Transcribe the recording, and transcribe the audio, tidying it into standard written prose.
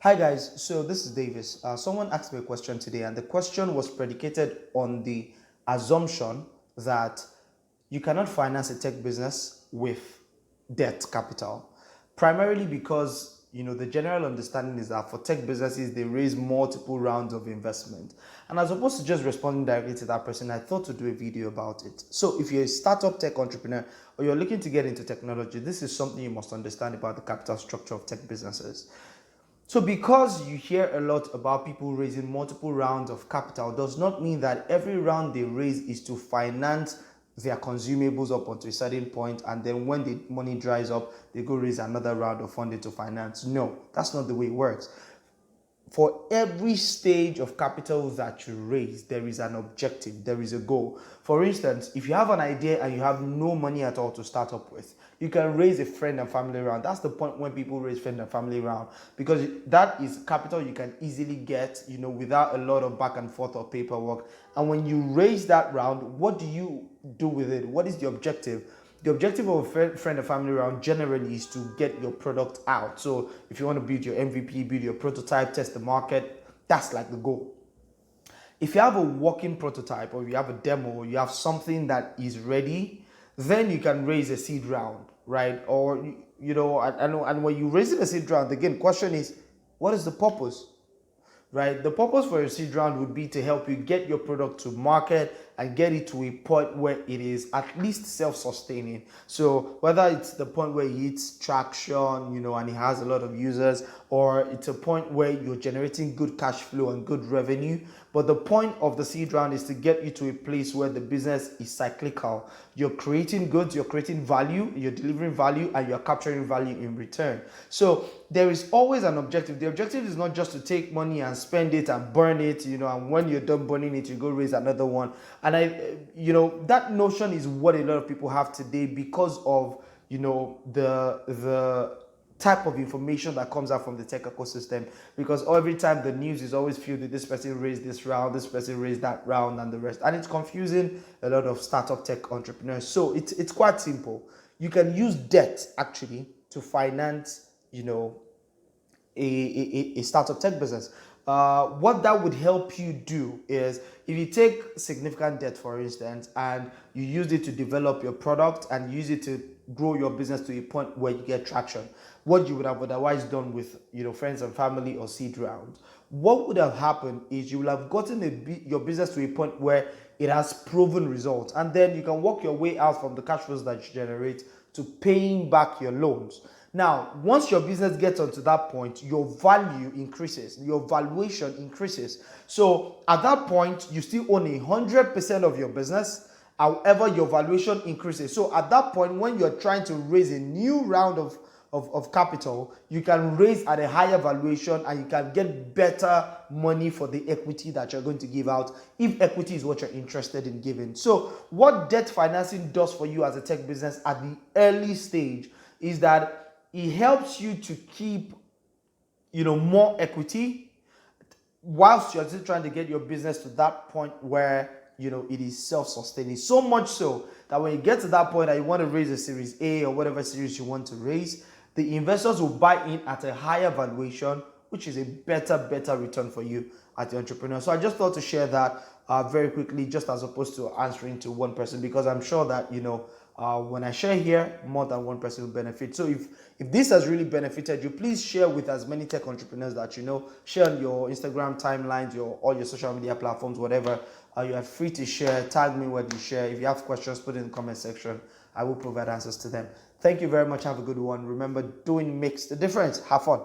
Hi guys, so this is Davis. Someone asked me a question today, and the question was predicated on the assumption that you cannot finance a tech business with debt capital, primarily because the general understanding is that for tech businesses they raise multiple rounds of investment, and as opposed to just responding directly to that person, I thought to do a video about it. So if you're a startup tech entrepreneur or you're looking to get into technology, this is something you must understand about the capital structure of tech businesses. So because you hear a lot about people raising multiple rounds of capital does not mean that every round they raise is to finance their consumables up until a certain point, and then when the money dries up, they go raise another round of funding to finance. No, that's not the way it works. For every stage of capital that you raise, there is an objective, there is a goal. For instance, if you have an idea and you have no money at all to start up with, you can raise a friend and family round. That's the point when people raise friend and family round, because that is capital you can easily get, without a lot of back and forth or paperwork. And when you raise that round, what do you do with it? What is the objective? The objective of a friend and family round generally is to get your product out. So if you want to build your MVP, build your prototype, test the market, that's like the goal. If you have a working prototype, or you have a demo, or you have something that is ready, then you can raise a seed round, right? Or and when you raise a seed round, again, question is, what is the purpose? Right? The purpose for a seed round would be to help you get your product to market and get it to a point where it is at least self-sustaining. So whether it's the point where it hits traction, and it has a lot of users, or it's a point where you're generating good cash flow and good revenue. But the point of the seed round is to get you to a place where the business is cyclical. You're creating goods, you're creating value, you're delivering value, and you're capturing value in return. So there is always an objective. The objective is not just to take money and spend it and burn it, and when you're done burning it, you go raise another one. And that notion is what a lot of people have today because of, the type of information that comes out from the tech ecosystem, because every time the news is always filled with this person raised this round, this person raised that round, and the rest, and it's confusing a lot of startup tech entrepreneurs. So it's quite simple. You can use debt actually to finance a startup tech business. What that would help you do is, if you take significant debt, for instance, and you use it to develop your product and use it to grow your business to a point where you get traction, what you would have otherwise done with friends and family or seed rounds, what would have happened is you will have gotten your business to a point where it has proven results, and then you can work your way out from the cash flows that you generate to paying back your loans. Now, once your business gets onto that point, your value increases, your valuation increases. So at that point, you still own 100% of your business. However, your valuation increases. So at that point, when you're trying to raise a new round of capital, you can raise at a higher valuation and you can get better money for the equity that you're going to give out, if equity is what you're interested in giving. So what debt financing does for you as a tech business at the early stage is that it helps you to keep more equity whilst you're still trying to get your business to that point where it is self-sustaining. So much so that when you get to that point that you want to raise a series A or whatever series you want to raise, the investors will buy in at a higher valuation, which is a better return for you as the entrepreneur. So I just thought to share that very quickly, just as opposed to answering to one person, because I'm sure that when I share here, more than one person will benefit. So if this has really benefited you, please share with as many tech entrepreneurs that you know. Share on your Instagram timelines, all your social media platforms, whatever. You are free to share. Tag me when you share. If you have questions, put it in the comment section. I will provide answers to them. Thank you very much. Have a good one. Remember, doing makes the difference. Have fun.